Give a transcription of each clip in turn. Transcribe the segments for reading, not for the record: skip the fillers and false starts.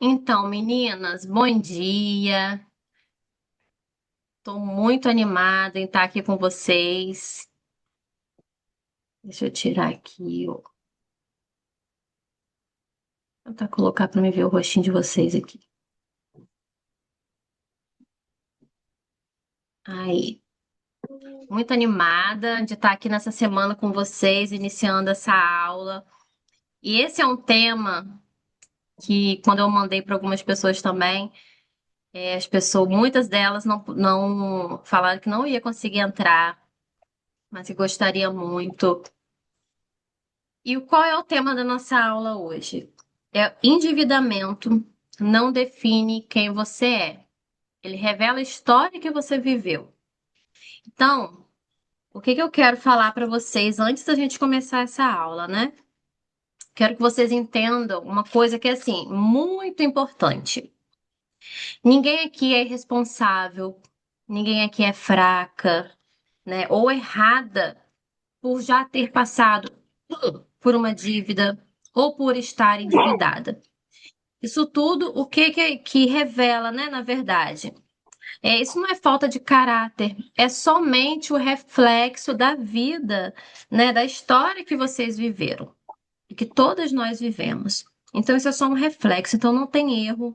Então, meninas, bom dia. Estou muito animada em estar aqui com vocês. Deixa eu tirar aqui, ó. Vou tentar colocar para me ver o rostinho de vocês aqui. Aí, muito animada de estar aqui nessa semana com vocês, iniciando essa aula. E esse é um tema que, quando eu mandei para algumas pessoas também, muitas delas não falaram que não ia conseguir entrar, mas que gostaria muito. E qual é o tema da nossa aula hoje? Endividamento não define quem você é. Ele revela a história que você viveu. Então, o que eu quero falar para vocês antes da gente começar essa aula, né? Quero que vocês entendam uma coisa que é assim, muito importante. Ninguém aqui é irresponsável, ninguém aqui é fraca, né? Ou errada por já ter passado por uma dívida ou por estar endividada. Isso tudo, o que revela, né, na verdade? Isso não é falta de caráter, é somente o reflexo da vida, né, da história que vocês viveram, e que todas nós vivemos. Então, isso é só um reflexo, então não tem erro.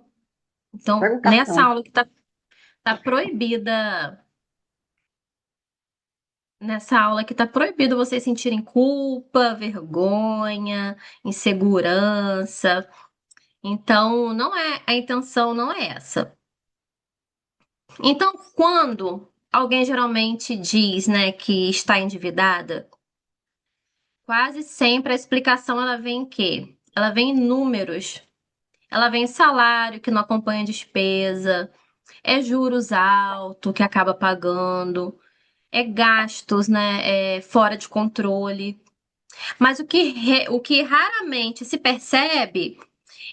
Então, Pega o cartão. tá proibida, nessa aula que tá proibido vocês sentirem culpa, vergonha, insegurança. Então, a intenção não é essa. Então, quando alguém geralmente diz, né, que está endividada, quase sempre a explicação ela vem em quê? Ela vem em números, ela vem em salário que não acompanha despesa, é juros alto que acaba pagando, é gastos, né, fora de controle. Mas o que raramente se percebe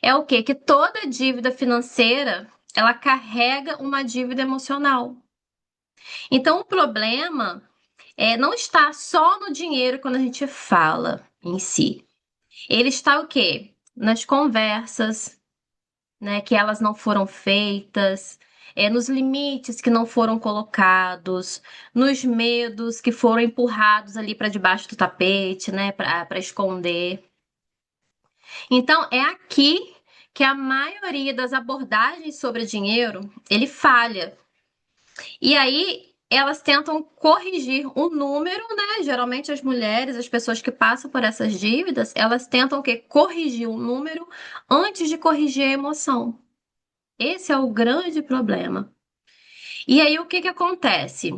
é o quê? Que toda dívida financeira ela carrega uma dívida emocional. Então, o problema não está só no dinheiro quando a gente fala em si. Ele está o quê? Nas conversas, né, que elas não foram feitas, nos limites que não foram colocados, nos medos que foram empurrados ali para debaixo do tapete, né, para esconder. Então, é aqui que a maioria das abordagens sobre dinheiro ele falha. E aí elas tentam corrigir o número, né? Geralmente as mulheres, as pessoas que passam por essas dívidas, elas tentam o quê? Corrigir o número antes de corrigir a emoção. Esse é o grande problema. E aí o que que acontece?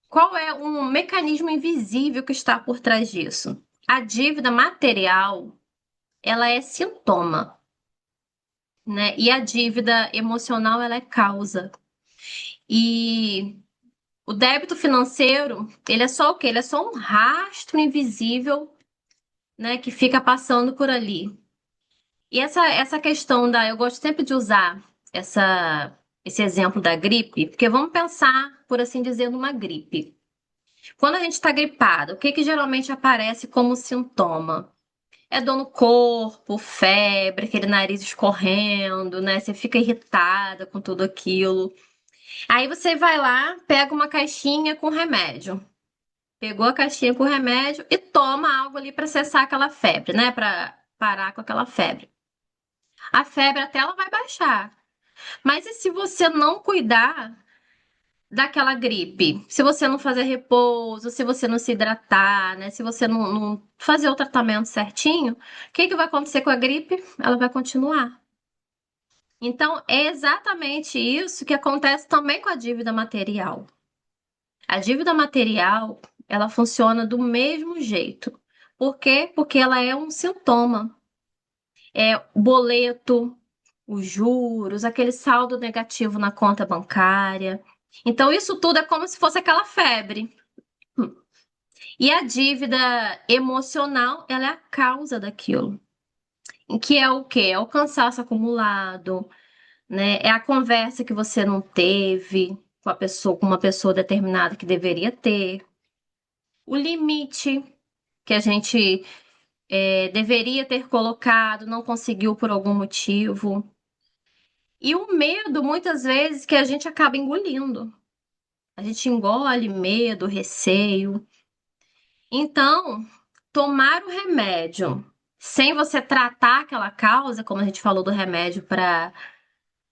Qual é um mecanismo invisível que está por trás disso? A dívida material, ela é sintoma, né? E a dívida emocional, ela é causa. E o débito financeiro, ele é só o quê? Ele é só um rastro invisível, né, que fica passando por ali. E essa questão eu gosto sempre de usar esse exemplo da gripe, porque vamos pensar, por assim dizer, numa gripe. Quando a gente está gripado, o que que geralmente aparece como sintoma? É dor no corpo, febre, aquele nariz escorrendo, né? Você fica irritada com tudo aquilo. Aí você vai lá, pega uma caixinha com remédio. Pegou a caixinha com remédio e toma algo ali para cessar aquela febre, né? Para parar com aquela febre. A febre até ela vai baixar. Mas e se você não cuidar daquela gripe? Se você não fazer repouso, se você não se hidratar, né? Se você não fazer o tratamento certinho, o que que vai acontecer com a gripe? Ela vai continuar. Então, é exatamente isso que acontece também com a dívida material. A dívida material, ela funciona do mesmo jeito. Por quê? Porque ela é um sintoma. É o boleto, os juros, aquele saldo negativo na conta bancária. Então, isso tudo é como se fosse aquela febre. E a dívida emocional, ela é a causa daquilo. Que é o quê? É o cansaço acumulado, né? É a conversa que você não teve com a pessoa, com uma pessoa determinada que deveria ter. O limite que a gente deveria ter colocado, não conseguiu por algum motivo. E o medo, muitas vezes, que a gente acaba engolindo. A gente engole medo, receio. Então, tomar o remédio sem você tratar aquela causa, como a gente falou do remédio para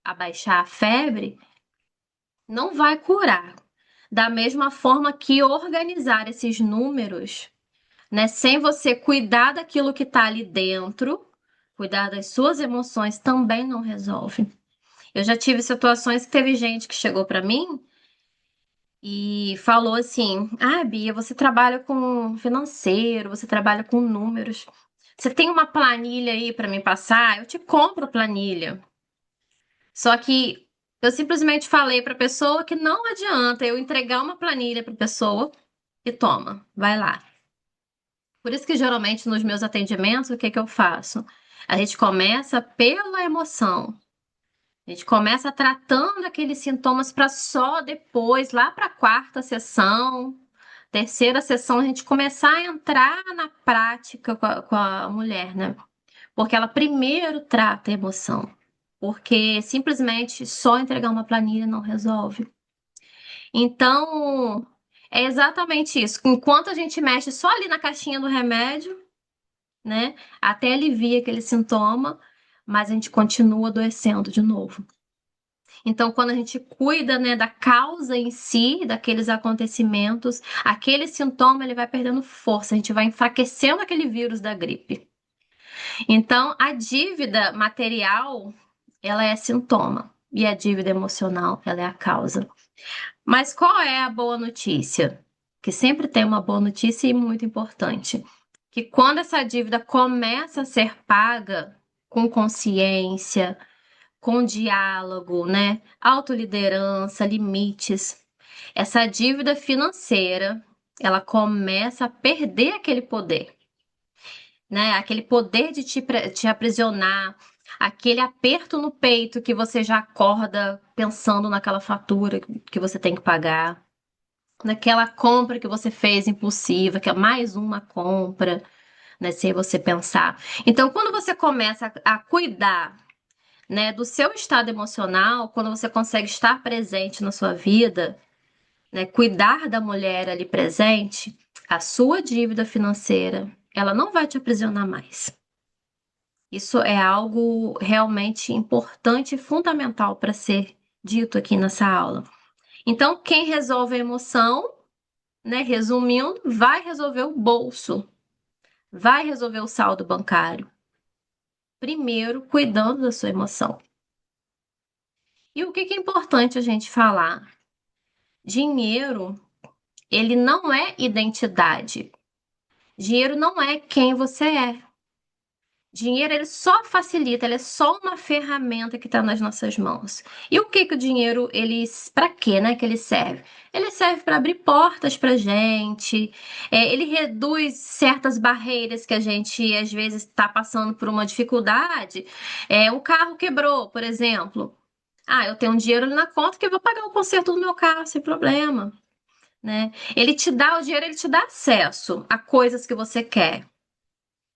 abaixar a febre, não vai curar. Da mesma forma que organizar esses números, né, sem você cuidar daquilo que está ali dentro, cuidar das suas emoções, também não resolve. Eu já tive situações que teve gente que chegou para mim e falou assim: Ah, Bia, você trabalha com financeiro, você trabalha com números. Você tem uma planilha aí para me passar? Eu te compro a planilha. Só que eu simplesmente falei para a pessoa que não adianta eu entregar uma planilha para a pessoa e toma, vai lá. Por isso que geralmente nos meus atendimentos, o que que eu faço? A gente começa pela emoção. A gente começa tratando aqueles sintomas para só depois, lá para a quarta sessão, terceira sessão, a gente começar a entrar na prática com a mulher, né? Porque ela primeiro trata a emoção. Porque simplesmente só entregar uma planilha não resolve. Então, é exatamente isso. Enquanto a gente mexe só ali na caixinha do remédio, né? Até alivia aquele sintoma, mas a gente continua adoecendo de novo. Então, quando a gente cuida, né, da causa em si, daqueles acontecimentos, aquele sintoma ele vai perdendo força, a gente vai enfraquecendo aquele vírus da gripe. Então, a dívida material, ela é sintoma e a dívida emocional, ela é a causa. Mas qual é a boa notícia? Que sempre tem uma boa notícia e muito importante, que quando essa dívida começa a ser paga com consciência, com diálogo, né? Autoliderança, limites. Essa dívida financeira, ela começa a perder aquele poder, né? Aquele poder de te aprisionar, aquele aperto no peito que você já acorda pensando naquela fatura que você tem que pagar, naquela compra que você fez impulsiva, que é mais uma compra, né? Sem você pensar. Então, quando você começa a cuidar, né, do seu estado emocional, quando você consegue estar presente na sua vida, né, cuidar da mulher ali presente, a sua dívida financeira, ela não vai te aprisionar mais. Isso é algo realmente importante e fundamental para ser dito aqui nessa aula. Então, quem resolve a emoção, né, resumindo, vai resolver o bolso, vai resolver o saldo bancário. Primeiro, cuidando da sua emoção. E o que é importante a gente falar? Dinheiro, ele não é identidade. Dinheiro não é quem você é. Dinheiro, ele só facilita, ele é só uma ferramenta que está nas nossas mãos. E o que que o dinheiro, ele, para quê, né, que ele serve? Ele serve para abrir portas para gente, ele reduz certas barreiras que a gente, às vezes, está passando por uma dificuldade. O carro quebrou, por exemplo. Ah, eu tenho um dinheiro ali na conta que eu vou pagar o conserto do meu carro sem problema. Né? Ele te dá o dinheiro, ele te dá acesso a coisas que você quer.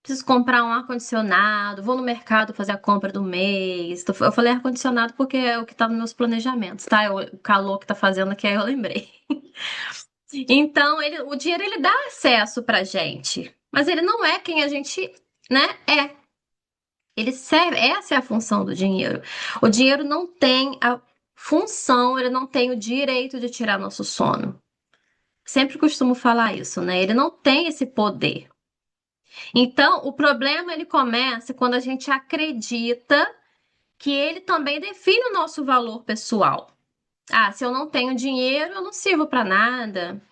Preciso comprar um ar-condicionado, vou no mercado fazer a compra do mês. Eu falei ar-condicionado porque é o que está nos meus planejamentos, tá? O calor que tá fazendo aqui, aí eu lembrei. Então, o dinheiro ele dá acesso pra gente, mas ele não é quem a gente, né, é. Ele serve, essa é a função do dinheiro. O dinheiro não tem a função, ele não tem o direito de tirar nosso sono. Sempre costumo falar isso, né? Ele não tem esse poder. Então, o problema ele começa quando a gente acredita que ele também define o nosso valor pessoal. Ah, se eu não tenho dinheiro, eu não sirvo para nada.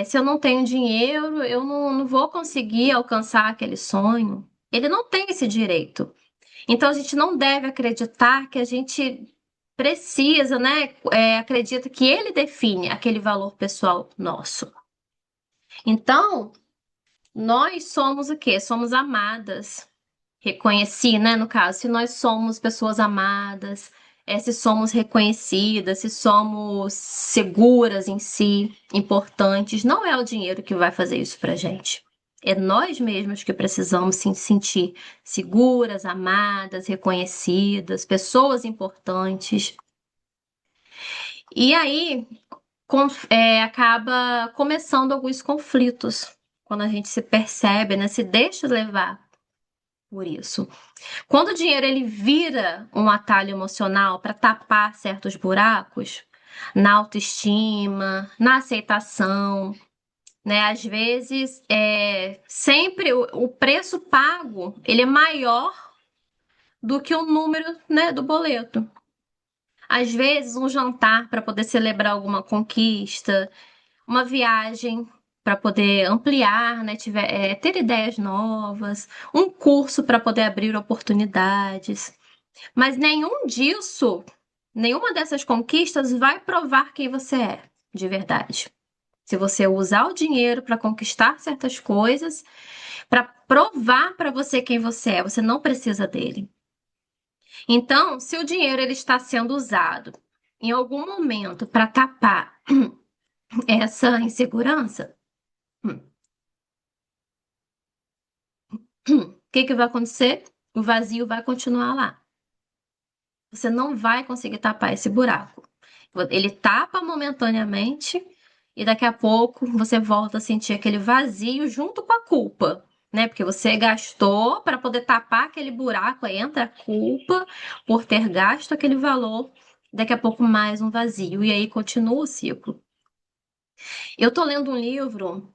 Se eu não tenho dinheiro, eu não vou conseguir alcançar aquele sonho. Ele não tem esse direito. Então, a gente não deve acreditar que a gente precisa, né? Acredita que ele define aquele valor pessoal nosso. Então, nós somos o quê? Somos amadas. Reconheci, né? No caso, se nós somos pessoas amadas, se somos reconhecidas, se somos seguras em si, importantes, não é o dinheiro que vai fazer isso pra gente. É nós mesmos que precisamos se sentir seguras, amadas, reconhecidas, pessoas importantes. E aí acaba começando alguns conflitos quando a gente se percebe, né, se deixa levar por isso. Quando o dinheiro ele vira um atalho emocional para tapar certos buracos na autoestima, na aceitação, né? Às vezes, sempre o preço pago ele é maior do que o número, né, do boleto. Às vezes, um jantar para poder celebrar alguma conquista, uma viagem para poder ampliar, né, ter ideias novas, um curso para poder abrir oportunidades. Mas nenhuma dessas conquistas vai provar quem você é, de verdade. Se você usar o dinheiro para conquistar certas coisas, para provar para você quem você é, você não precisa dele. Então, se o dinheiro ele está sendo usado em algum momento para tapar essa insegurança, o que vai acontecer? O vazio vai continuar lá. Você não vai conseguir tapar esse buraco. Ele tapa momentaneamente e daqui a pouco você volta a sentir aquele vazio junto com a culpa, né? Porque você gastou para poder tapar aquele buraco, aí entra a culpa por ter gasto aquele valor, daqui a pouco mais um vazio e aí continua o ciclo. Eu tô lendo um livro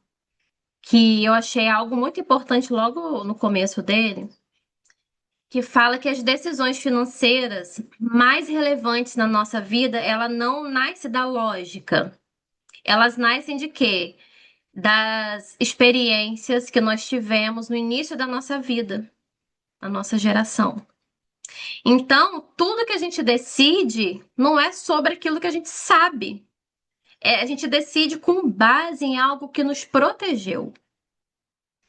que eu achei algo muito importante logo no começo dele, que fala que as decisões financeiras mais relevantes na nossa vida, ela não nasce da lógica. Elas nascem de quê? Das experiências que nós tivemos no início da nossa vida, na nossa geração. Então, tudo que a gente decide não é sobre aquilo que a gente sabe. A gente decide com base em algo que nos protegeu.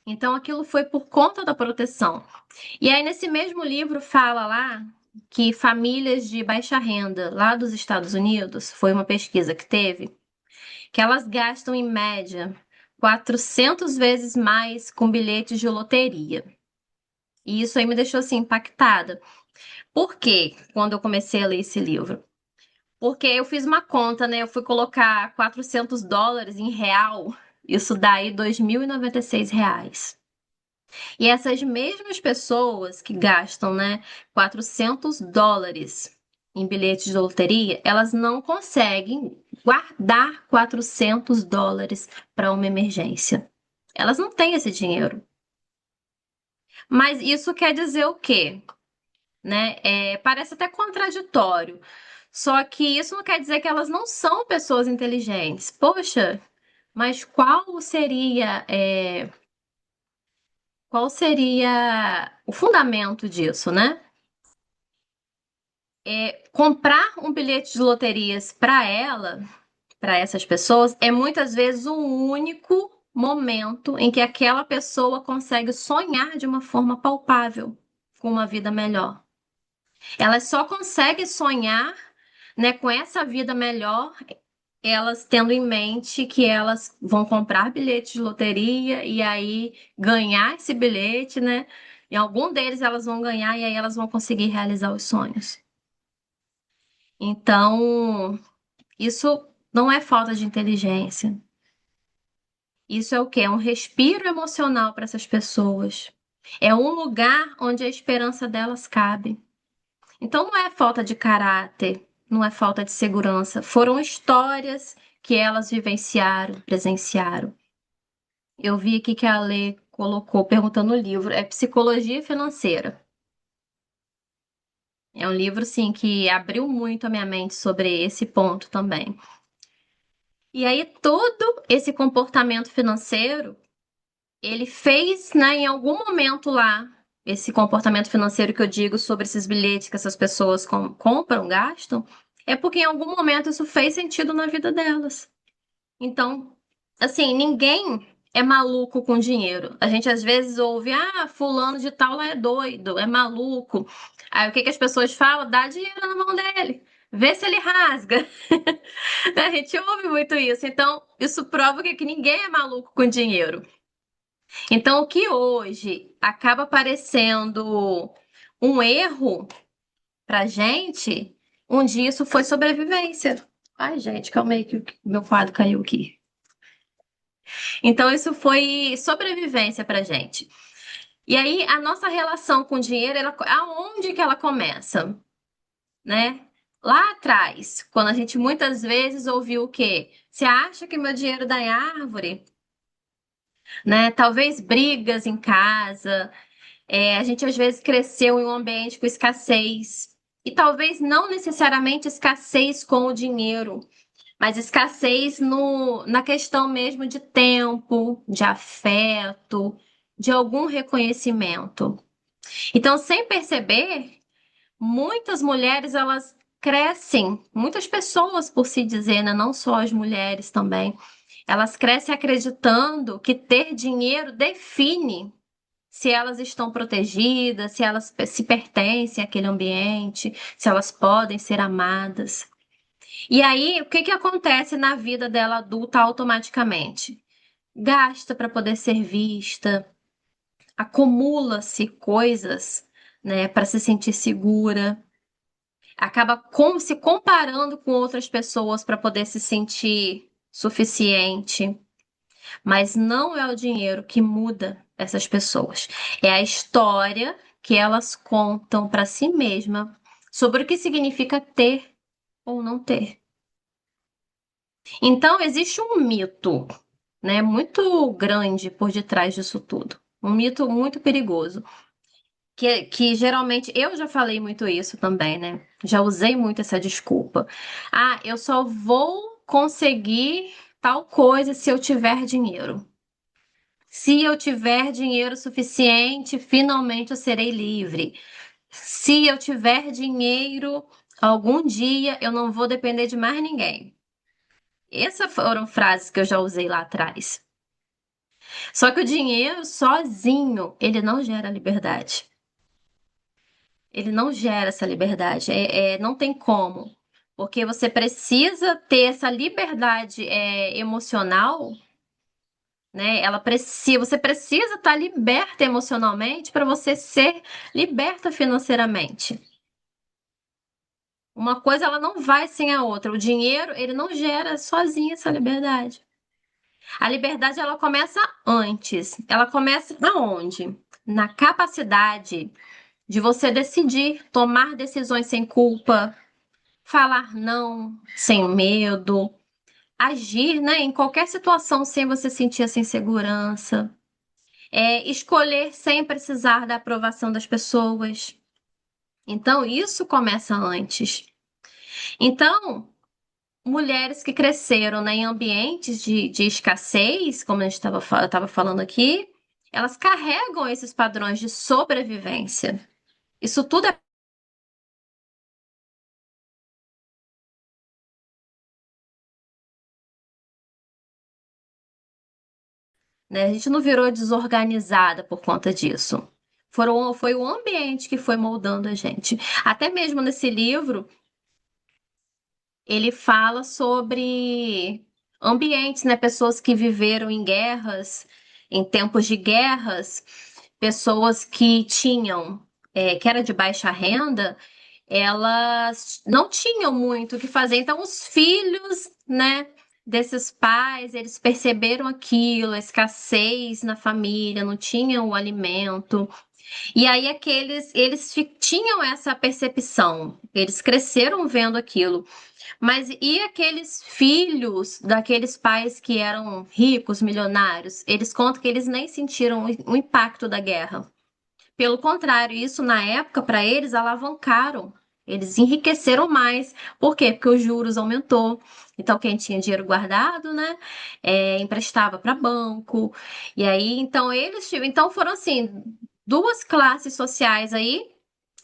Então, aquilo foi por conta da proteção. E aí, nesse mesmo livro, fala lá que famílias de baixa renda, lá dos Estados Unidos, foi uma pesquisa que teve, que elas gastam em média 400 vezes mais com bilhetes de loteria. E isso aí me deixou assim impactada. Por quê? Quando eu comecei a ler esse livro? Porque eu fiz uma conta, né? Eu fui colocar US$ 400 em real, isso dá aí R$ 2.096. E essas mesmas pessoas que gastam, né, US$ 400 em bilhetes de loteria, elas não conseguem guardar US$ 400 para uma emergência. Elas não têm esse dinheiro. Mas isso quer dizer o quê? Né? Parece até contraditório. Só que isso não quer dizer que elas não são pessoas inteligentes. Poxa, mas qual seria o fundamento disso, né? Comprar um bilhete de loterias para essas pessoas, é muitas vezes o único momento em que aquela pessoa consegue sonhar de uma forma palpável com uma vida melhor. Elas só conseguem sonhar, né, com essa vida melhor, elas tendo em mente que elas vão comprar bilhete de loteria e aí ganhar esse bilhete, né? Em algum deles elas vão ganhar e aí elas vão conseguir realizar os sonhos. Então, isso não é falta de inteligência. Isso é o quê? É um respiro emocional para essas pessoas. É um lugar onde a esperança delas cabe. Então, não é falta de caráter, não é falta de segurança. Foram histórias que elas vivenciaram, presenciaram. Eu vi aqui que a Lê colocou, perguntando no livro, é Psicologia Financeira. É um livro, sim, que abriu muito a minha mente sobre esse ponto também. E aí, todo esse comportamento financeiro, ele fez, né, em algum momento lá, esse comportamento financeiro que eu digo sobre esses bilhetes que essas pessoas compram, gastam, é porque em algum momento isso fez sentido na vida delas. Então, assim, ninguém é maluco com dinheiro. A gente às vezes ouve, fulano de tal é doido, é maluco. Aí o que que as pessoas falam? Dá dinheiro na mão dele. Vê se ele rasga. A gente ouve muito isso. Então, isso prova que ninguém é maluco com dinheiro. Então, o que hoje acaba parecendo um erro pra gente, um dia isso foi sobrevivência. Ai, gente, calma aí que o meu quadro caiu aqui. Então, isso foi sobrevivência pra gente. E aí, a nossa relação com o dinheiro, aonde que ela começa, né? Lá atrás, quando a gente muitas vezes ouviu o quê? Você acha que meu dinheiro dá em árvore? Né? Talvez brigas em casa. A gente às vezes cresceu em um ambiente com escassez. E talvez não necessariamente escassez com o dinheiro, mas escassez na questão mesmo de tempo, de afeto, de algum reconhecimento. Então, sem perceber, muitas mulheres elas crescem, muitas pessoas por se dizer, né? Não só as mulheres também, elas crescem acreditando que ter dinheiro define se elas estão protegidas, se elas se pertencem àquele ambiente, se elas podem ser amadas. E aí, o que que acontece na vida dela adulta automaticamente? Gasta para poder ser vista, acumula-se coisas, né, para se sentir segura, acaba se comparando com outras pessoas para poder se sentir suficiente. Mas não é o dinheiro que muda essas pessoas. É a história que elas contam para si mesma sobre o que significa ter ou não ter. Então, existe um mito, né, muito grande por detrás disso tudo. Um mito muito perigoso. Que geralmente eu já falei muito isso também, né? Já usei muito essa desculpa. Ah, eu só vou conseguir tal coisa se eu tiver dinheiro. Se eu tiver dinheiro suficiente, finalmente eu serei livre. Se eu tiver dinheiro, algum dia eu não vou depender de mais ninguém. Essas foram frases que eu já usei lá atrás. Só que o dinheiro sozinho, ele não gera liberdade. Ele não gera essa liberdade. Não tem como. Porque você precisa ter essa liberdade emocional, né? Você precisa estar liberta emocionalmente para você ser liberta financeiramente. Uma coisa ela não vai sem a outra. O dinheiro, ele não gera sozinho essa liberdade. A liberdade ela começa antes. Ela começa aonde? Na capacidade de você decidir, tomar decisões sem culpa, falar não sem medo, agir, né, em qualquer situação sem você sentir essa insegurança. Escolher sem precisar da aprovação das pessoas. Então, isso começa antes. Então, mulheres que cresceram, né, em ambientes de escassez, como a gente estava falando aqui, elas carregam esses padrões de sobrevivência. Isso tudo é, né, a gente não virou desorganizada por conta disso. Foi o ambiente que foi moldando a gente. Até mesmo nesse livro, ele fala sobre ambientes, né? Pessoas que viveram em guerras, em tempos de guerras, pessoas que tinham, que era de baixa renda, elas não tinham muito o que fazer. Então, os filhos, né, desses pais, eles perceberam aquilo, a escassez na família, não tinham o alimento. E aí eles tinham essa percepção, eles cresceram vendo aquilo. Mas e aqueles filhos daqueles pais que eram ricos, milionários? Eles contam que eles nem sentiram o impacto da guerra. Pelo contrário, isso na época para eles alavancaram. Eles enriqueceram mais. Por quê? Porque os juros aumentou. Então quem tinha dinheiro guardado, né, emprestava para banco. E aí então foram assim duas classes sociais aí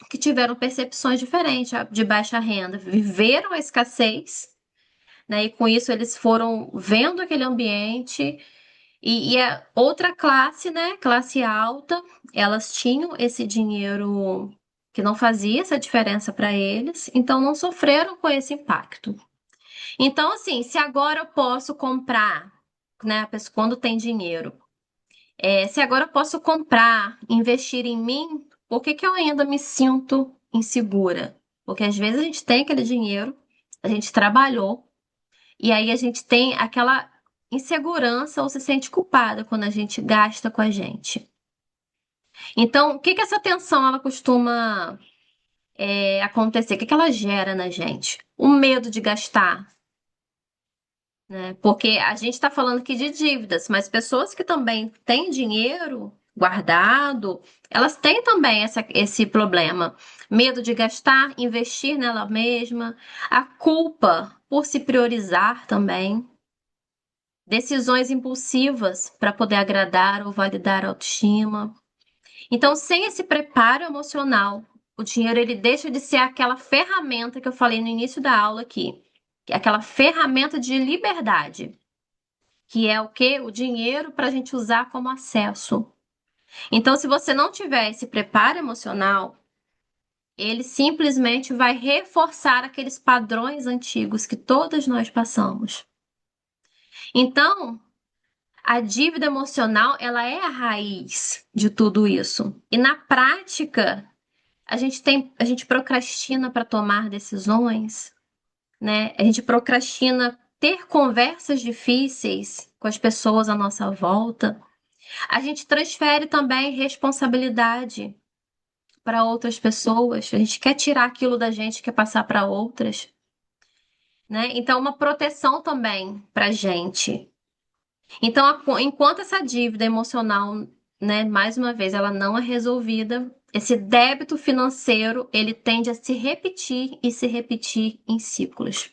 que tiveram percepções diferentes de baixa renda, viveram a escassez, né? E com isso eles foram vendo aquele ambiente e a outra classe, né? Classe alta, elas tinham esse dinheiro que não fazia essa diferença para eles, então não sofreram com esse impacto. Então, assim, se agora eu posso comprar, né? A pessoa quando tem dinheiro, Se agora eu posso comprar, investir em mim, por que que eu ainda me sinto insegura? Porque às vezes a gente tem aquele dinheiro, a gente trabalhou, e aí a gente tem aquela insegurança ou se sente culpada quando a gente gasta com a gente. Então, o que que essa tensão ela costuma acontecer? O que que ela gera na gente? O medo de gastar, né? Porque a gente está falando aqui de dívidas, mas pessoas que também têm dinheiro guardado, elas têm também esse problema. Medo de gastar, investir nela mesma, a culpa por se priorizar também, decisões impulsivas para poder agradar ou validar a autoestima. Então, sem esse preparo emocional, o dinheiro ele deixa de ser aquela ferramenta que eu falei no início da aula aqui, que é aquela ferramenta de liberdade, que é o quê? O dinheiro para a gente usar como acesso. Então, se você não tiver esse preparo emocional, ele simplesmente vai reforçar aqueles padrões antigos que todas nós passamos. Então, a dívida emocional, ela é a raiz de tudo isso. E na prática, a gente procrastina para tomar decisões, né? A gente procrastina ter conversas difíceis com as pessoas à nossa volta. A gente transfere também responsabilidade para outras pessoas. A gente quer tirar aquilo da gente, quer passar para outras, né? Então, uma proteção também para a gente. Então, enquanto essa dívida emocional, né, mais uma vez, ela não é resolvida, esse débito financeiro, ele tende a se repetir e se repetir em ciclos.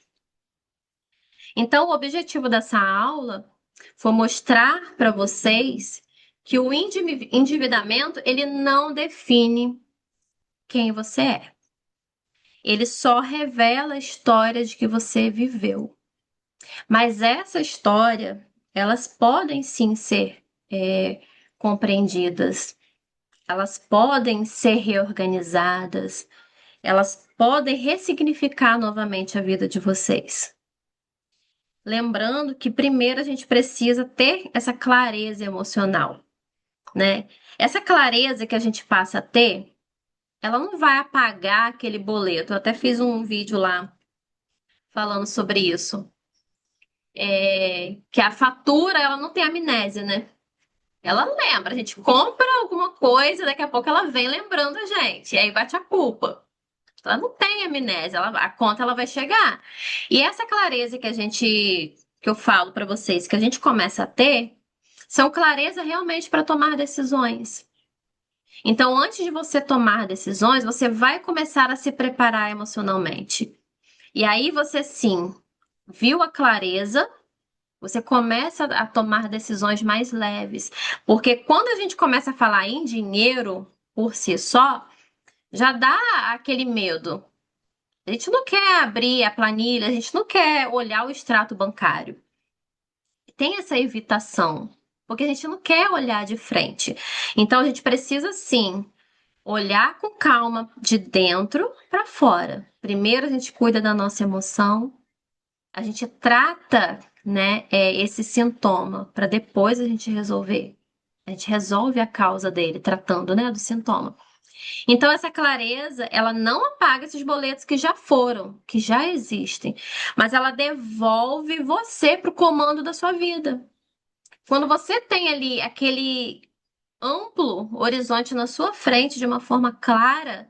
Então, o objetivo dessa aula foi mostrar para vocês que o endividamento, ele não define quem você é. Ele só revela a história de que você viveu. Mas essa história, elas podem sim ser compreendidas, elas podem ser reorganizadas, elas podem ressignificar novamente a vida de vocês. Lembrando que primeiro a gente precisa ter essa clareza emocional, né? Essa clareza que a gente passa a ter, ela não vai apagar aquele boleto. Eu até fiz um vídeo lá falando sobre isso. Que a fatura, ela não tem amnésia, né? Ela lembra, a gente compra alguma coisa, daqui a pouco ela vem lembrando a gente, e aí bate a culpa. Ela não tem amnésia, a conta ela vai chegar. E essa clareza que eu falo para vocês, que a gente começa a ter, são clareza realmente para tomar decisões. Então, antes de você tomar decisões, você vai começar a se preparar emocionalmente. E aí você sim, viu a clareza, você começa a tomar decisões mais leves. Porque quando a gente começa a falar em dinheiro por si só, já dá aquele medo. A gente não quer abrir a planilha, a gente não quer olhar o extrato bancário. Tem essa evitação, porque a gente não quer olhar de frente. Então a gente precisa sim olhar com calma de dentro para fora. Primeiro a gente cuida da nossa emoção, a gente trata, né, esse sintoma para depois a gente resolver. A gente resolve a causa dele, tratando, né, do sintoma. Então, essa clareza, ela não apaga esses boletos que já foram, que já existem, mas ela devolve você para o comando da sua vida. Quando você tem ali aquele amplo horizonte na sua frente de uma forma clara,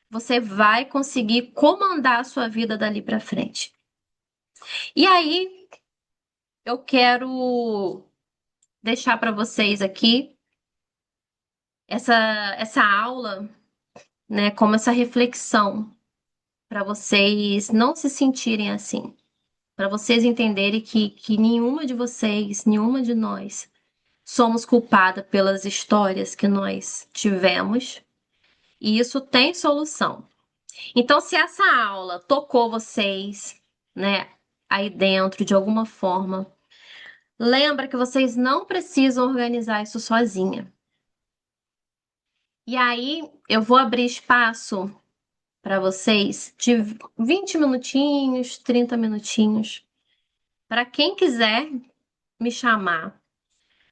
você vai conseguir comandar a sua vida dali para frente. E aí, eu quero deixar para vocês aqui essa, essa aula, né, como essa reflexão, para vocês não se sentirem assim, para vocês entenderem que nenhuma de vocês, nenhuma de nós, somos culpada pelas histórias que nós tivemos, e isso tem solução. Então, se essa aula tocou vocês, né, aí dentro de alguma forma, lembra que vocês não precisam organizar isso sozinha. E aí, eu vou abrir espaço para vocês de 20 minutinhos, 30 minutinhos, para quem quiser me chamar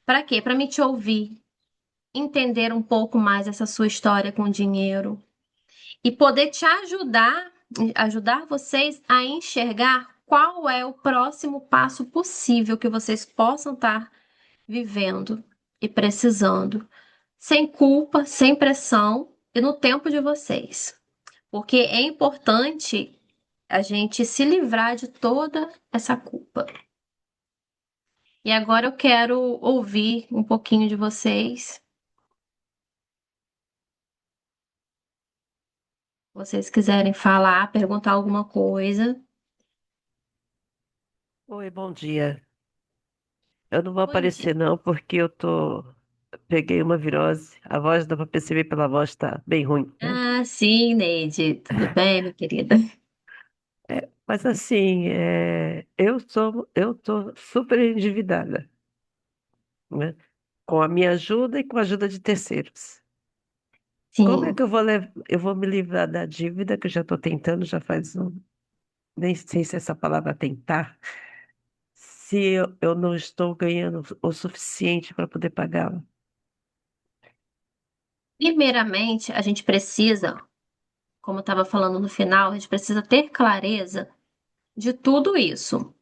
Para quê? Para me te ouvir, entender um pouco mais essa sua história com o dinheiro e poder te ajudar, ajudar vocês a enxergar qual é o próximo passo possível que vocês possam estar vivendo e precisando, sem culpa, sem pressão e no tempo de vocês. Porque é importante a gente se livrar de toda essa culpa. E agora eu quero ouvir um pouquinho de vocês. Se vocês quiserem falar, perguntar alguma coisa. Oi, bom dia. Eu não vou Bom dia. aparecer não, porque peguei uma virose. A voz dá pra perceber pela voz tá bem ruim, né? Ah, sim, Neide. Tudo bem, minha querida? Mas assim, eu tô super endividada, né? Com a minha ajuda e com a ajuda de terceiros. Como é que Sim. eu vou me livrar da dívida que eu já estou tentando já faz nem sei se essa palavra tentar, se eu não estou ganhando o suficiente para poder pagá-la. Primeiramente, a gente precisa, como eu estava falando no final, a gente precisa ter clareza de tudo isso.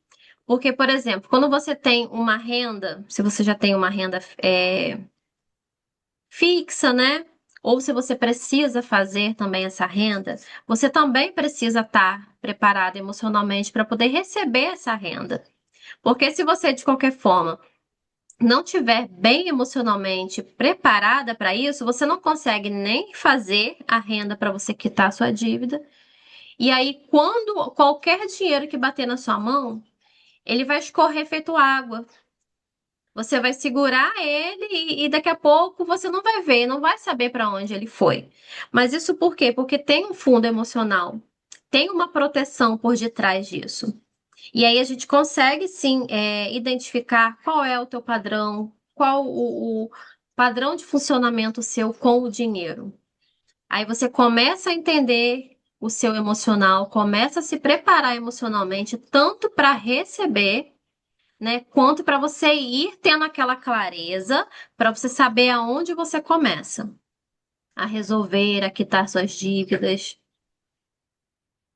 Porque, por exemplo, quando você tem uma renda, se você já tem uma renda fixa, né? Ou se você precisa fazer também essa renda, você também precisa estar preparado emocionalmente para poder receber essa renda. Porque se você, de qualquer forma, não tiver bem emocionalmente preparada para isso, você não consegue nem fazer a renda para você quitar a sua dívida. E aí, quando qualquer dinheiro que bater na sua mão, ele vai escorrer feito água. Você vai segurar ele e daqui a pouco você não vai ver, não vai saber para onde ele foi. Mas isso por quê? Porque tem um fundo emocional, tem uma proteção por detrás disso. E aí a gente consegue sim identificar qual é o teu padrão, qual o padrão de funcionamento seu com o dinheiro. Aí você começa a entender o seu emocional, começa a se preparar emocionalmente, tanto para receber, né, quanto para você ir tendo aquela clareza, para você saber aonde você começa a resolver, a quitar suas dívidas.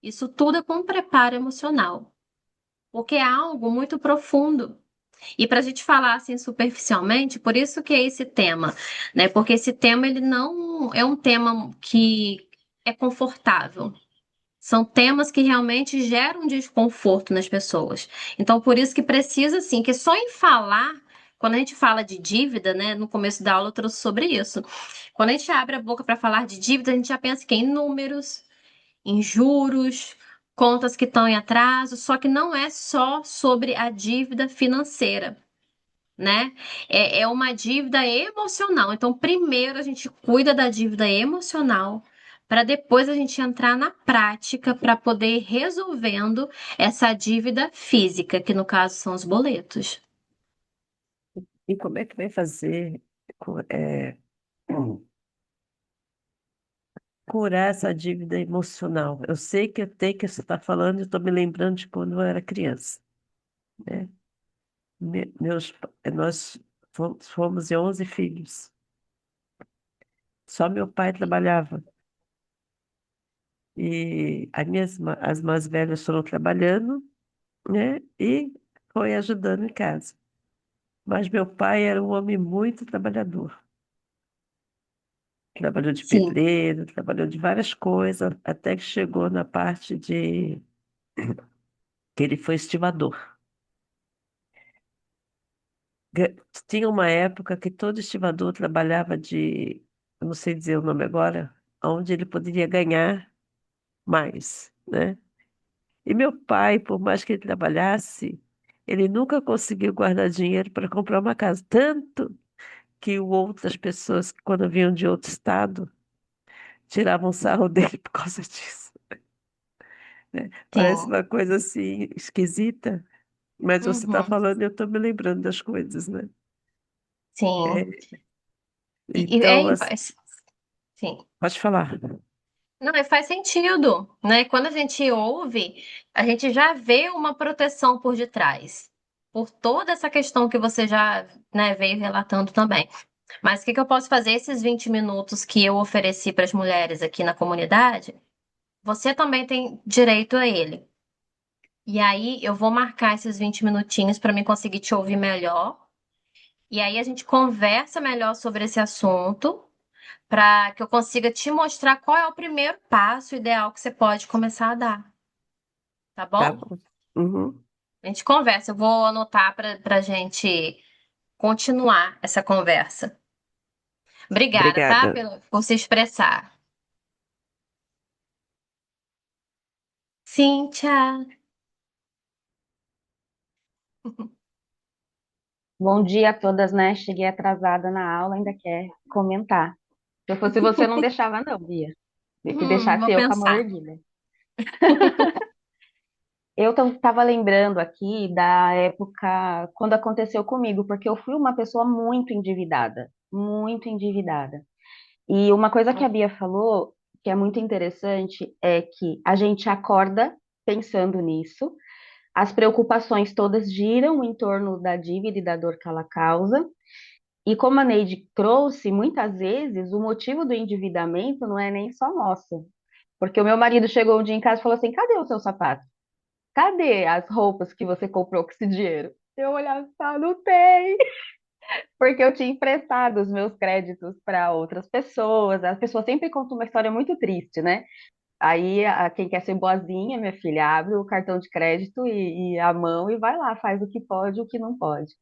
Isso tudo é com preparo emocional, porque é algo muito profundo. E para a gente falar assim superficialmente, por isso que é esse tema, né? Porque esse tema ele não é um tema que é confortável. São temas que realmente geram desconforto nas pessoas. Então, por isso que precisa, assim, que só em falar, quando a gente fala de dívida, né? No começo da aula eu trouxe sobre isso. Quando a gente abre a boca para falar de dívida, a gente já pensa que é em números, em juros, contas que estão em atraso, só que não é só sobre a dívida financeira, né? É uma dívida emocional. Então, primeiro a gente cuida da dívida emocional, para depois a gente entrar na prática para poder ir resolvendo essa dívida física, que no caso são os boletos. E como é que vai fazer cu- é, curar essa dívida emocional? Eu sei que eu tenho que você está falando, eu estou me lembrando de quando eu era criança, né? Nós fomos em 11 filhos. Só meu pai trabalhava. E as mais velhas foram trabalhando, né? E foi ajudando em casa. Mas meu pai era um homem muito trabalhador. Trabalhou de Sim, pedreiro, trabalhou de várias coisas, até que chegou na parte de que ele foi estivador. Ga- Tinha uma época que todo estivador trabalhava eu não sei dizer o nome agora, onde ele poderia ganhar mais, né? E meu pai, por mais que ele trabalhasse, ele nunca conseguiu guardar dinheiro para comprar uma casa. Tanto que outras pessoas, quando vinham de outro estado, tiravam sarro dele por causa disso, né? Parece sim. uma coisa assim esquisita, mas você está Uhum, falando e eu estou me lembrando das coisas, né? sim. É, É, então, sim. pode falar. Não, e faz sentido, né? Quando a gente ouve, a gente já vê uma proteção por detrás. por toda essa questão que você já, né, veio relatando também. Mas o que que eu posso fazer? Esses 20 minutos que eu ofereci para as mulheres aqui na comunidade, você também tem direito a ele. E aí eu vou marcar esses 20 minutinhos para mim conseguir te ouvir melhor. E aí a gente conversa melhor sobre esse assunto, para que eu consiga te mostrar qual é o primeiro passo ideal que você pode começar a dar, tá Tá bom? bom. Uhum. A gente conversa, eu vou anotar para a gente continuar essa conversa. Obrigada, tá? Obrigada. Por se expressar. Cíntia. Bom dia a todas, né? Cheguei atrasada na aula, ainda quer comentar. Se eu fosse você, eu não deixava, não, Bia. Se deixasse Vou eu com a mão pensar. erguida. Eu estava lembrando aqui da época quando aconteceu comigo, porque eu fui uma pessoa muito endividada, muito endividada. E uma coisa que a Bia falou, que é muito interessante, é que a gente acorda pensando nisso, as preocupações todas giram em torno da dívida e da dor que ela causa. E como a Neide trouxe, muitas vezes o motivo do endividamento não é nem só nosso. Porque o meu marido chegou um dia em casa e falou assim: cadê o seu sapato? Cadê as roupas que você comprou com esse dinheiro? Eu olhava e falava: não tem, porque eu tinha emprestado os meus créditos para outras pessoas. As pessoas sempre contam uma história muito triste, né? Aí, quem quer ser boazinha, minha filha, abre o cartão de crédito e a mão e vai lá, faz o que pode e o que não pode.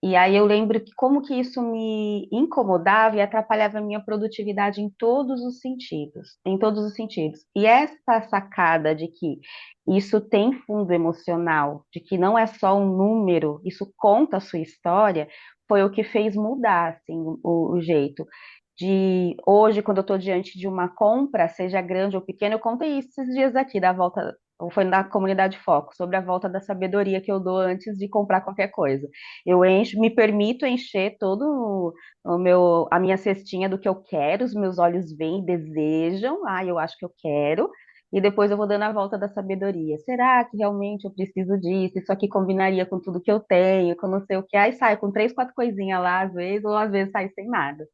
E aí eu lembro que como que isso me incomodava e atrapalhava a minha produtividade em todos os sentidos. E essa sacada de que isso tem fundo emocional, de que não é só um número, isso conta a sua história, foi o que fez mudar assim o jeito de hoje, quando eu estou diante de uma compra, seja grande ou pequena, eu contei isso esses dias aqui da volta, ou foi na comunidade Foco, sobre a volta da sabedoria que eu dou antes de comprar qualquer coisa. Eu encho, me permito encher todo a minha cestinha do que eu quero, os meus olhos veem, desejam, eu acho que eu quero, e depois eu vou dando a volta da sabedoria. Será que realmente eu preciso disso? Isso aqui combinaria com tudo que eu tenho, com não sei o que. Aí sai com três, quatro coisinhas lá, às vezes, ou às vezes sai sem nada.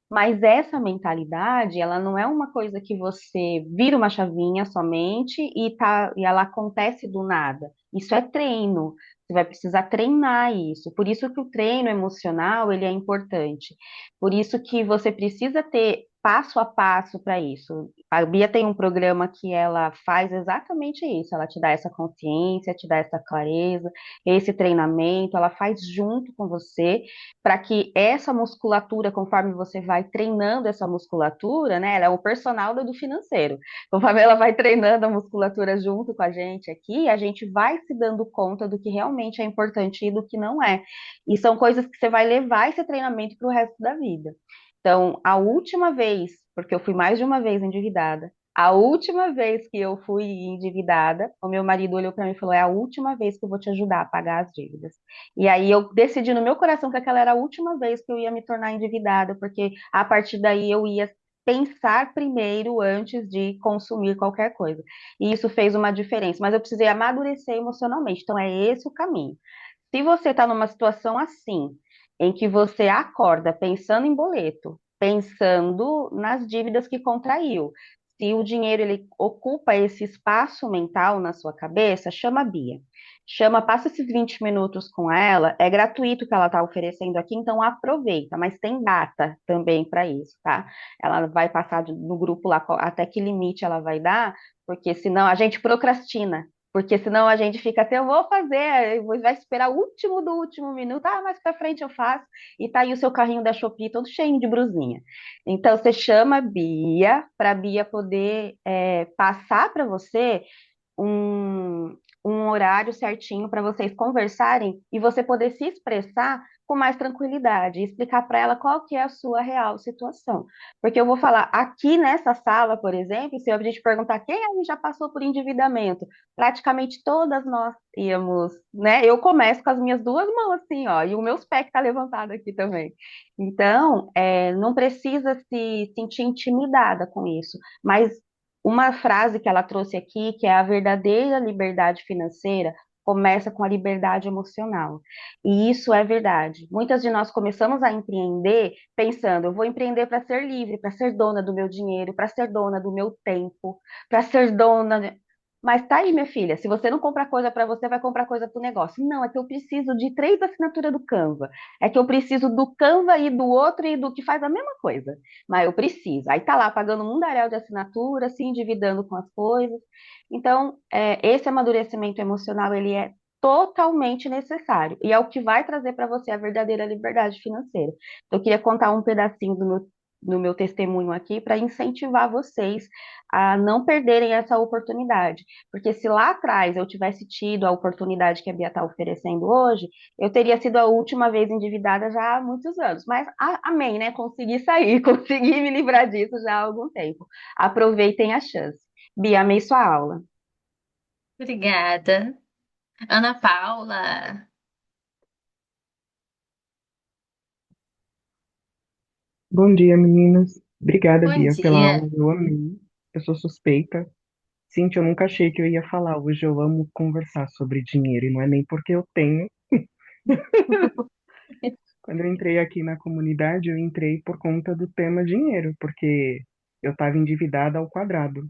Mas essa mentalidade, ela não é uma coisa que você vira uma chavinha somente e ela acontece do nada. Isso é treino. Você vai precisar treinar isso. Por isso que o treino emocional, ele é importante. Por isso que você precisa ter passo a passo para isso. A Bia tem um programa que ela faz exatamente isso. Ela te dá essa consciência, te dá essa clareza, esse treinamento, ela faz junto com você para que essa musculatura, conforme você vai treinando essa musculatura, né? Ela é o personal do financeiro. Conforme ela vai treinando a musculatura junto com a gente vai se dando conta do que realmente é importante e do que não é. E são coisas que você vai levar esse treinamento para o resto da vida. Então, a última vez, porque eu fui mais de uma vez endividada, a última vez que eu fui endividada, o meu marido olhou para mim e falou: é a última vez que eu vou te ajudar a pagar as dívidas. E aí eu decidi no meu coração que aquela era a última vez que eu ia me tornar endividada, porque a partir daí eu ia pensar primeiro antes de consumir qualquer coisa. E isso fez uma diferença, mas eu precisei amadurecer emocionalmente. Então é esse o caminho. Se você está numa situação assim, em que você acorda pensando em boleto, pensando nas dívidas que contraiu, se o dinheiro ele ocupa esse espaço mental na sua cabeça, chama a Bia. Chama, passa esses 20 minutos com ela, é gratuito o que ela está oferecendo aqui, então aproveita, mas tem data também para isso, tá? Ela vai passar no grupo lá até que limite ela vai dar, porque senão a gente procrastina. Porque senão a gente fica assim, eu vou fazer, vai esperar o último do último minuto, mais pra frente eu faço, e tá aí o seu carrinho da Shopee todo cheio de brusinha. Então você chama a Bia, para a Bia poder passar para você um, um horário certinho para vocês conversarem e você poder se expressar com mais tranquilidade e explicar para ela qual que é a sua real situação. Porque eu vou falar, aqui nessa sala, por exemplo, se a gente perguntar quem aí já passou por endividamento, praticamente todas nós íamos, né? Eu começo com as minhas duas mãos assim, ó, e o meu pé que está levantado aqui também. Então, não precisa se sentir intimidada com isso, mas uma frase que ela trouxe aqui, que é a verdadeira liberdade financeira, começa com a liberdade emocional. E isso é verdade. Muitas de nós começamos a empreender pensando, eu vou empreender para ser livre, para ser dona do meu dinheiro, para ser dona do meu tempo, para ser dona. Mas tá aí, minha filha, se você não comprar coisa para você, vai comprar coisa para o negócio. Não, é que eu preciso de 3 assinaturas do Canva. É que eu preciso do Canva e do outro e do que faz a mesma coisa. Mas eu preciso. Aí tá lá pagando um mundaréu de assinatura, se endividando com as coisas. Então, esse amadurecimento emocional, ele é totalmente necessário. E é o que vai trazer para você a verdadeira liberdade financeira. Então, eu queria contar um pedacinho do meu testemunho aqui para incentivar vocês a não perderem essa oportunidade. Porque se lá atrás eu tivesse tido a oportunidade que a Bia está oferecendo hoje, eu teria sido a última vez endividada já há muitos anos. Mas amém, né? Consegui sair, consegui me livrar disso já há algum tempo. Aproveitem a chance. Bia, amei sua aula. Obrigada. Ana Paula, Bom dia, meninas. Obrigada, bom Bia, pela dia. aula. Eu amei. Eu sou suspeita. Cíntia, eu nunca achei que eu ia falar. Hoje eu amo conversar sobre dinheiro, e não é nem porque eu tenho. Quando eu entrei aqui na comunidade, eu entrei por conta do tema dinheiro, porque eu estava endividada ao quadrado.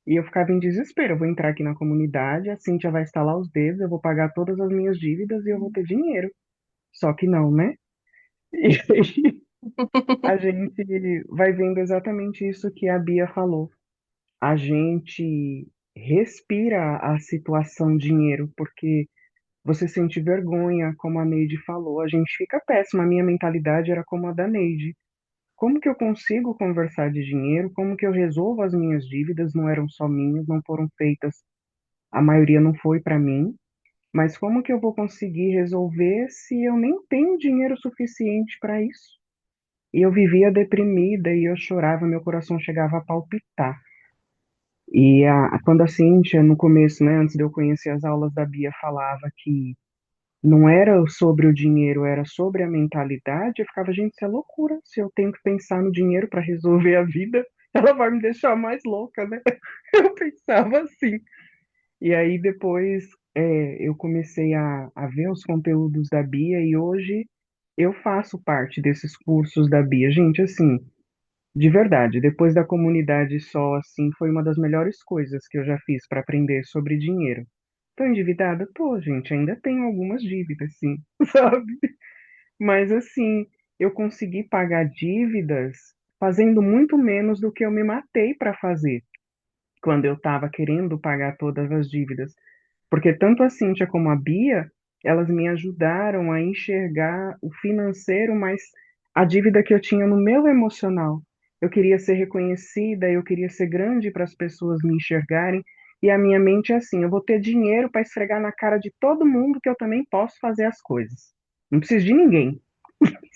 E eu ficava em desespero. Eu vou entrar aqui na comunidade, a Cíntia vai estalar os dedos, eu vou pagar todas as minhas dívidas e eu vou ter dinheiro. Só que não, né? E a gente vai vendo exatamente isso que a Bia falou. A gente respira a situação dinheiro, porque você sente vergonha, como a Neide falou, a gente fica péssima. A minha mentalidade era como a da Neide. Como que eu consigo conversar de dinheiro? Como que eu resolvo as minhas dívidas? Não eram só minhas, não foram feitas, a maioria não foi para mim. Mas como que eu vou conseguir resolver se eu nem tenho dinheiro suficiente para isso? E eu vivia deprimida e eu chorava, meu coração chegava a palpitar. E quando a Cíntia, no começo, né, antes de eu conhecer as aulas da Bia, falava que não era sobre o dinheiro, era sobre a mentalidade, eu ficava, gente, isso é loucura. Se eu tenho que pensar no dinheiro para resolver a vida, ela vai me deixar mais louca, né? Eu pensava assim. E aí depois eu comecei a ver os conteúdos da Bia e hoje eu faço parte desses cursos da Bia. Gente, assim, de verdade, depois da comunidade só, assim, foi uma das melhores coisas que eu já fiz para aprender sobre dinheiro. Tô endividada? Tô, gente, ainda tenho algumas dívidas, sim, sabe? Mas, assim, eu consegui pagar dívidas fazendo muito menos do que eu me matei para fazer quando eu estava querendo pagar todas as dívidas. Porque tanto a Cíntia como a Bia, elas me ajudaram a enxergar o financeiro, mas a dívida que eu tinha no meu emocional. Eu queria ser reconhecida, eu queria ser grande para as pessoas me enxergarem, e a minha mente é assim: eu vou ter dinheiro para esfregar na cara de todo mundo que eu também posso fazer as coisas. Não preciso de ninguém,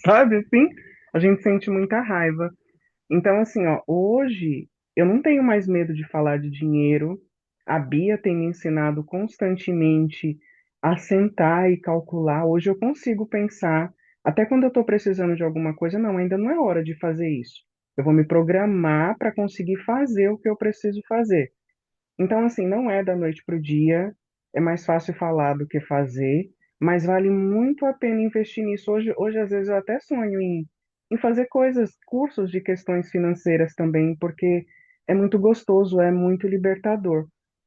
sabe assim? A gente sente muita raiva. Então, assim, ó, hoje eu não tenho mais medo de falar de dinheiro. A Bia tem me ensinado constantemente a sentar e calcular. Hoje eu consigo pensar, até quando eu estou precisando de alguma coisa, não, ainda não é hora de fazer isso. Eu vou me programar para conseguir fazer o que eu preciso fazer. Então, assim, não é da noite para o dia, é mais fácil falar do que fazer, mas vale muito a pena investir nisso. Hoje às vezes, eu até sonho em fazer coisas, cursos de questões financeiras também, porque é muito gostoso, é muito libertador.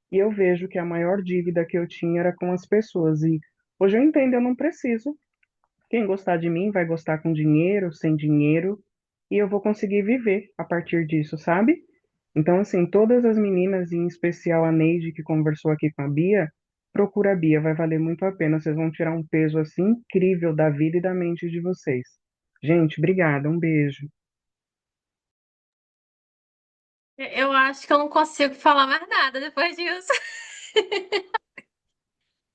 E eu vejo que a maior dívida que eu tinha era com as pessoas, e hoje eu entendo, eu não preciso. Quem gostar de mim vai gostar com dinheiro, sem dinheiro, e eu vou conseguir viver a partir disso, sabe? Então, assim, todas as meninas, em especial a Neide, que conversou aqui com a Bia, procura a Bia, vai valer muito a pena. Vocês vão tirar um peso assim incrível da vida e da mente de vocês. Gente, obrigada, um beijo. Eu acho que eu não consigo falar mais nada depois disso.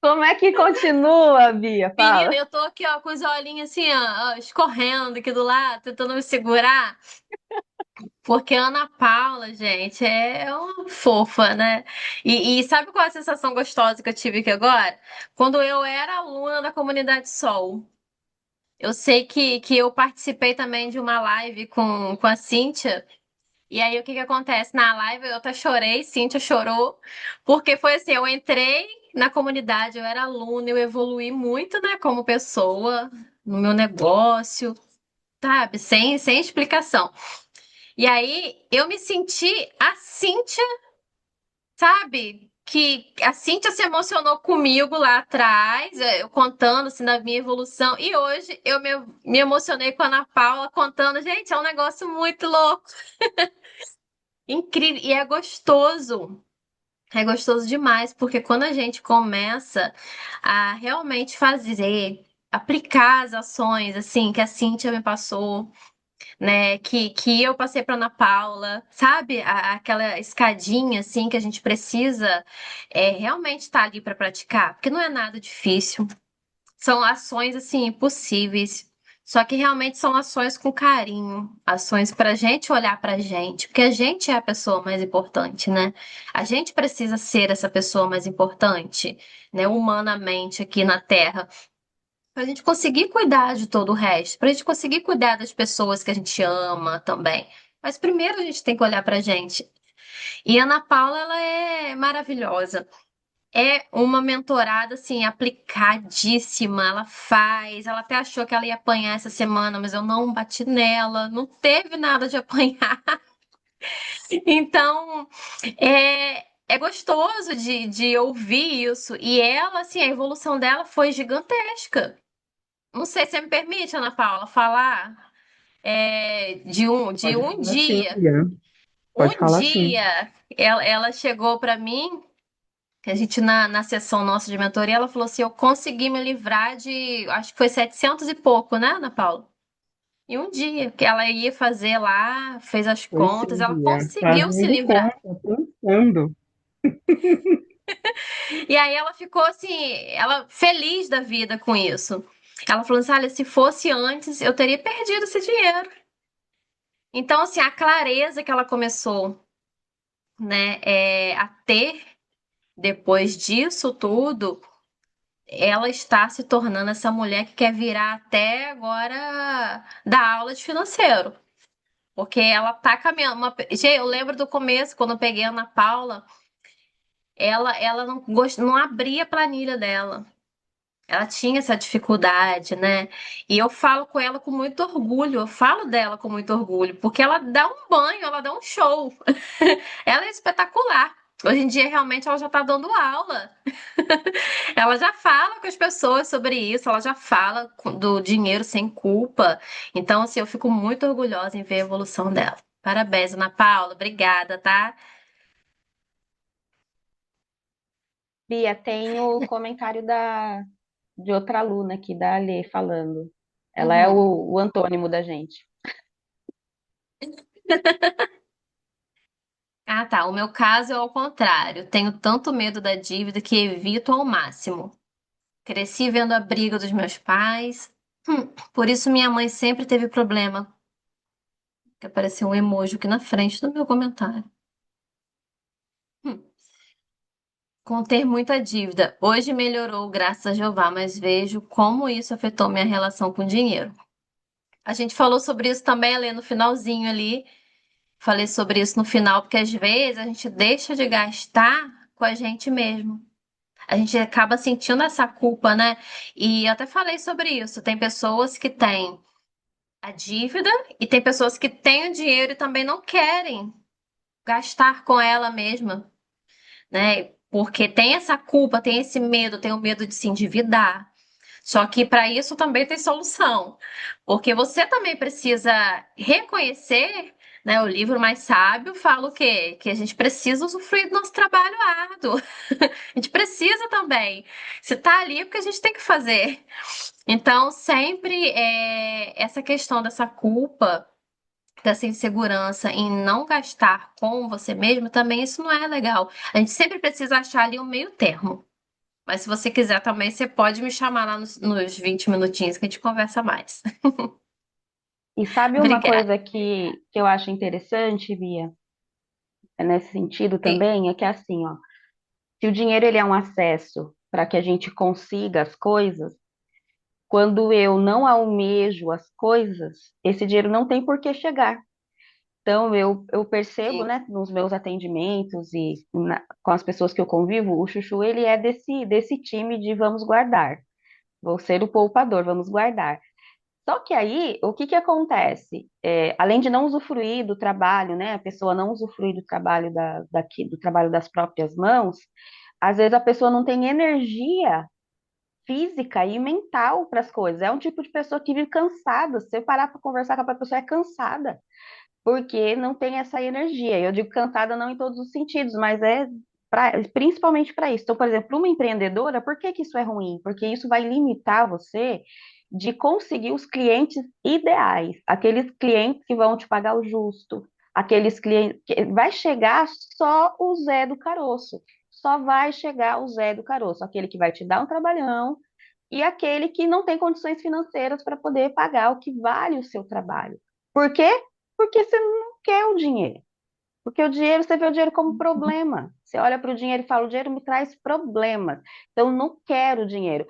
Como é que continua, Bia? Menina, Fala. eu tô aqui, ó, com os olhinhos assim, ó, escorrendo aqui do lado, tentando me segurar, porque a Ana Paula, gente, é uma fofa, né? E sabe qual é a sensação gostosa que eu tive aqui agora? Quando eu era aluna da comunidade Sol. Eu sei que eu participei também de uma live com a Cíntia. E aí, o que que acontece? Na live eu até chorei, Cíntia chorou, porque foi assim, eu entrei na comunidade, eu era aluna, eu evoluí muito, né, como pessoa, no meu negócio, sabe? Sem explicação. E aí, eu me senti a Cíntia, sabe? Que a Cíntia se emocionou comigo lá atrás, eu contando assim da minha evolução, e hoje eu me emocionei com a Ana Paula contando, gente, é um negócio muito louco, incrível, e é gostoso demais, porque quando a gente começa a realmente fazer, aplicar as ações, assim, que a Cíntia me passou, né, que eu passei para Ana Paula, sabe? Aquela escadinha assim que a gente precisa realmente estar ali para praticar, porque não é nada difícil. São ações assim possíveis. Só que realmente são ações com carinho, ações para a gente olhar para a gente, porque a gente é a pessoa mais importante, né? A gente precisa ser essa pessoa mais importante, né, humanamente aqui na Terra. Pra gente conseguir cuidar de todo o resto, pra gente conseguir cuidar das pessoas que a gente ama também. Mas primeiro a gente tem que olhar pra gente. E a Ana Paula, ela é maravilhosa. É uma mentorada, assim, aplicadíssima. Ela faz. Ela até achou que ela ia apanhar essa semana, mas eu não bati nela. Não teve nada de apanhar. Então, é gostoso de ouvir isso. E ela, assim, a evolução dela foi gigantesca. Não sei se você me permite, Ana Paula, falar de Pode um falar sim, dia. Bia. Pode Um falar sim. dia ela chegou para mim, que a gente na sessão nossa de mentoria, ela falou assim: eu consegui me livrar de, acho que foi 700 e pouco, né, Ana Paula? E um dia que ela ia fazer lá, fez as Foi contas, sim, ela Bia. conseguiu se Fazendo livrar. conta, pensando. E aí ela ficou assim, ela feliz da vida com isso. Ela falou assim: olha, se fosse antes, eu teria perdido esse dinheiro. Então, assim, a clareza que ela começou, né, a ter depois disso tudo, ela está se tornando essa mulher que quer virar até agora da aula de financeiro. Porque ela tá caminhando. Gente, eu lembro do começo, quando eu peguei a Ana Paula, ela não abria a planilha dela. Ela tinha essa dificuldade, né? E eu falo com ela com muito orgulho, eu falo dela com muito orgulho, porque ela dá um banho, ela dá um show. Ela é espetacular. Hoje em dia, realmente, ela já está dando aula. Ela já fala com as pessoas sobre isso, ela já fala do dinheiro sem culpa. Então, assim, eu fico muito orgulhosa em ver a evolução dela. Parabéns, Ana Paula. Obrigada, tá? Bia, tem o comentário de outra aluna aqui, da Alê, falando. Ela é Uhum. o antônimo da gente. Ah, tá. O meu caso é ao contrário. Tenho tanto medo da dívida que evito ao máximo. Cresci vendo a briga dos meus pais. Por isso minha mãe sempre teve problema. Que apareceu um emoji aqui na frente do meu comentário. Hum. Com ter muita dívida. Hoje melhorou, graças a Jeová, mas vejo como isso afetou minha relação com o dinheiro. A gente falou sobre isso também, ali no finalzinho ali. Falei sobre isso no final, porque às vezes a gente deixa de gastar com a gente mesmo. A gente acaba sentindo essa culpa, né? E eu até falei sobre isso. Tem pessoas que têm a dívida e tem pessoas que têm o dinheiro e também não querem gastar com ela mesma, né? Porque tem essa culpa, tem esse medo, tem o medo de se endividar. Só que para isso também tem solução, porque você também precisa reconhecer, né? O livro mais sábio fala o quê? Que a gente precisa usufruir do nosso trabalho árduo. A gente precisa também. Se tá ali é porque a gente tem que fazer. Então, sempre essa questão dessa culpa, dessa insegurança em não gastar com você mesmo, também isso não é legal. A gente sempre precisa achar ali um meio termo. Mas se você quiser também, você pode me chamar lá nos 20 minutinhos que a gente conversa mais. E sabe uma Obrigada. coisa que eu acho interessante, Bia, nesse sentido Sim. também, é que é assim, ó, se o dinheiro ele é um acesso para que a gente consiga as coisas, quando eu não almejo as coisas, esse dinheiro não tem por que chegar. Então, eu percebo, Sim. né, nos meus atendimentos e com as pessoas que eu convivo, o Chuchu, ele é desse time de vamos guardar. Vou ser o poupador, vamos guardar. Só que aí, o que que acontece? Além de não usufruir do trabalho, né, a pessoa não usufruir do trabalho do trabalho das próprias mãos, às vezes a pessoa não tem energia física e mental para as coisas. É um tipo de pessoa que vive cansada. Se você parar para conversar com a pessoa, é cansada porque não tem essa energia. Eu digo cansada não em todos os sentidos, mas principalmente para isso. Então, por exemplo, uma empreendedora, por que que isso é ruim? Porque isso vai limitar você de conseguir os clientes ideais, aqueles clientes que vão te pagar o justo, aqueles clientes que vai chegar só o Zé do caroço. Só vai chegar o Zé do caroço, aquele que vai te dar um trabalhão e aquele que não tem condições financeiras para poder pagar o que vale o seu trabalho. Por quê? Porque você não quer o dinheiro. Porque o dinheiro, você vê o dinheiro como problema. Você olha para o dinheiro e fala: o dinheiro me traz problemas. Então, eu não quero o dinheiro.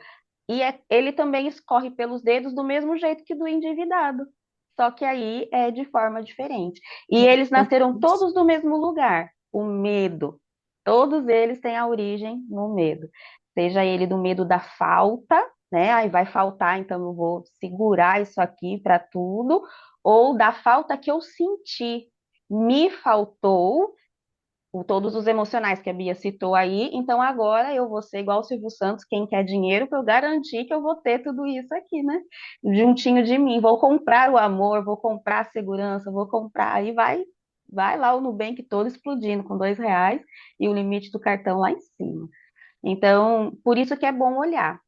E ele também escorre pelos dedos do mesmo jeito que do endividado. Só que aí é de forma diferente. E eles nasceram todos do mesmo lugar, o medo. Todos eles têm a origem no medo. Seja ele do medo da falta, né? Aí vai faltar, então eu vou segurar isso aqui para tudo, ou da falta que eu senti. Me faltou, todos os emocionais que a Bia citou aí, então agora eu vou ser igual o Silvio Santos, quem quer dinheiro, para eu garantir que eu vou ter tudo isso aqui, né? Juntinho de mim. Vou comprar o amor, vou comprar a segurança, vou comprar. Aí vai lá o Nubank todo explodindo com R$ 2 e o limite do cartão lá em cima. Então, por isso que é bom olhar.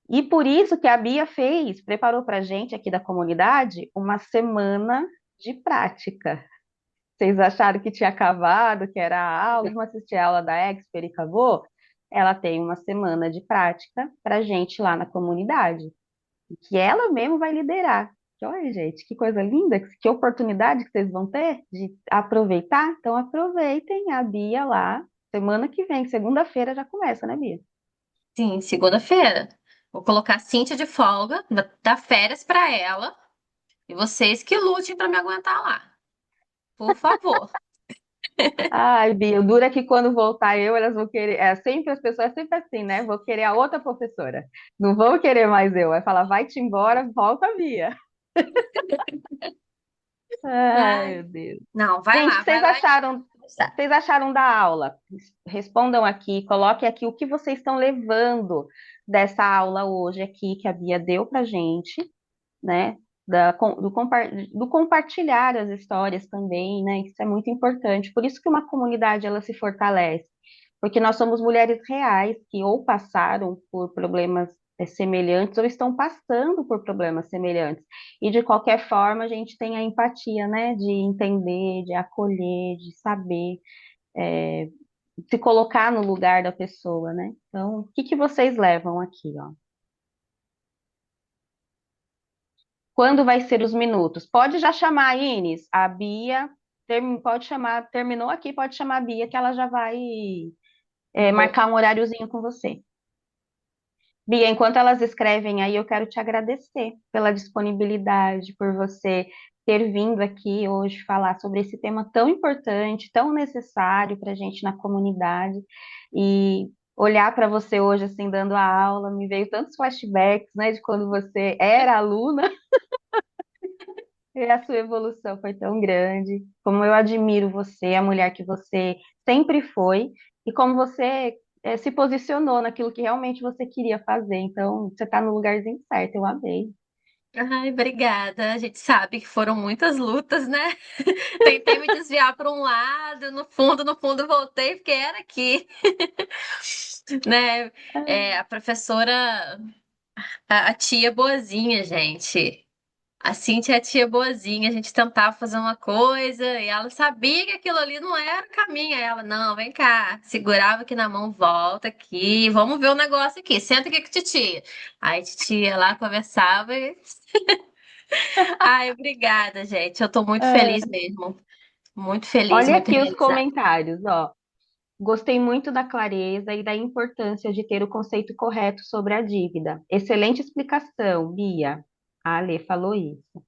E por isso que a Bia preparou para a gente aqui da comunidade uma semana de prática. Vocês acharam que tinha acabado, que era a aula, vamos assistir a aula da Expert e acabou? Ela tem uma semana de prática para gente lá na comunidade, que ela mesmo vai liderar. Que, olha, gente, que coisa linda, que oportunidade que vocês vão ter de aproveitar. Então, aproveitem a Bia lá. Semana que vem, segunda-feira já começa, né, Bia? Sim, segunda-feira. Vou colocar a Cíntia de folga, vou dar férias para ela e vocês que lutem para me aguentar lá. Por favor. Ai, Bia, o duro é que quando voltar eu, elas vão querer. Sempre as pessoas é sempre assim, né? Vou querer a outra professora. Não vão querer mais eu. Vai falar, vai-te embora, volta, Bia. Ai, Ai, meu Deus. não, Gente, o que vai lá e vocês acharam da aula? Respondam aqui, coloquem aqui o que vocês estão levando dessa aula hoje aqui que a Bia deu pra gente, né? Do compartilhar as histórias também, né? Isso é muito importante. Por isso que uma comunidade ela se fortalece, porque nós somos mulheres reais que ou passaram por problemas semelhantes ou estão passando por problemas semelhantes. E de qualquer forma a gente tem a empatia, né? De entender, de acolher, de saber se colocar no lugar da pessoa, né? Então, o que que vocês levam aqui, ó? Quando vai ser os minutos? Pode já chamar a Ines, a Bia, pode chamar, terminou aqui, pode chamar a Bia que ela já vai marcar um horáriozinho com você. Bia, enquanto elas escrevem aí, eu quero te agradecer pela disponibilidade, por você ter vindo aqui hoje falar sobre esse tema tão importante, tão necessário para a gente na comunidade. E olhar para você hoje, assim, dando a aula, me veio tantos flashbacks, né, de quando você era aluna. E a sua evolução foi tão grande, como eu admiro você, a mulher que você sempre foi, e como você se posicionou naquilo que realmente você queria fazer. Então, você está no lugarzinho certo, eu amei. Ai, obrigada. A gente sabe que foram muitas lutas, né? Tentei me desviar para um lado, no fundo voltei porque era aqui, né? A professora, a tia boazinha, gente. A Cintia é a tia boazinha, a gente tentava fazer uma coisa e ela sabia que aquilo ali não era o caminho. Aí ela, não, vem cá, segurava aqui na mão, volta aqui, vamos ver o negócio aqui, senta aqui com a titia. Aí a titia lá conversava e. Ai, obrigada, gente. Eu tô muito feliz Ah, mesmo. Muito feliz, olha muito aqui os realizada. comentários, ó. Gostei muito da clareza e da importância de ter o conceito correto sobre a dívida. Excelente explicação, Bia. A Ale falou isso.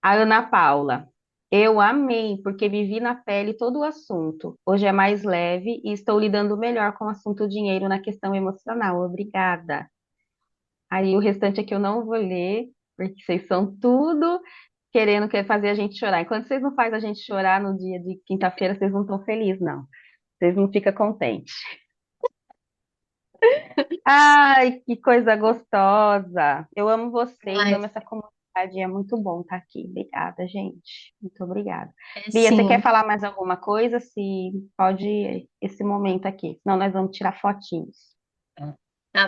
A Ana Paula. Eu amei, porque vivi na pele todo o assunto. Hoje é mais leve e estou lidando melhor com o assunto dinheiro na questão emocional. Obrigada. Aí o restante aqui eu não vou ler, porque vocês são tudo querendo fazer a gente chorar. Enquanto vocês não fazem a gente chorar no dia de quinta-feira, vocês não estão felizes, não. Vocês não ficam contentes. Ai, que coisa gostosa. Eu amo vocês, Ai, amo essa comunidade. É muito bom estar aqui. Obrigada, gente. Muito obrigada. é Bia, você quer sim. falar mais alguma coisa? Se pode esse momento aqui. Senão nós vamos tirar fotinhos.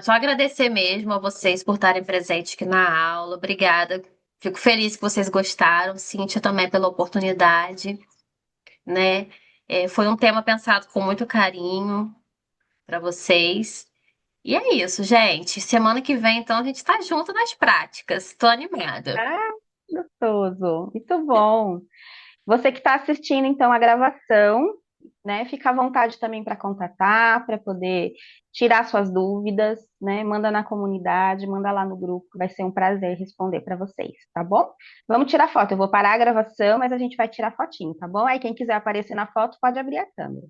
Só agradecer mesmo a vocês por estarem presentes aqui na aula. Obrigada. Fico feliz que vocês gostaram. Cíntia também pela oportunidade, né? Foi um tema pensado com muito carinho para vocês. E é isso, gente. Semana que vem, então, a gente está junto nas práticas. Estou animada. Ah, gostoso. Muito bom. Você que está assistindo, então, a gravação, né? Fica à vontade também para contatar, para poder tirar suas dúvidas, né? Manda na comunidade, manda lá no grupo, que vai ser um prazer responder para vocês, tá bom? Vamos tirar foto. Eu vou parar a gravação, mas a gente vai tirar fotinho, tá bom? Aí quem quiser aparecer na foto pode abrir a câmera.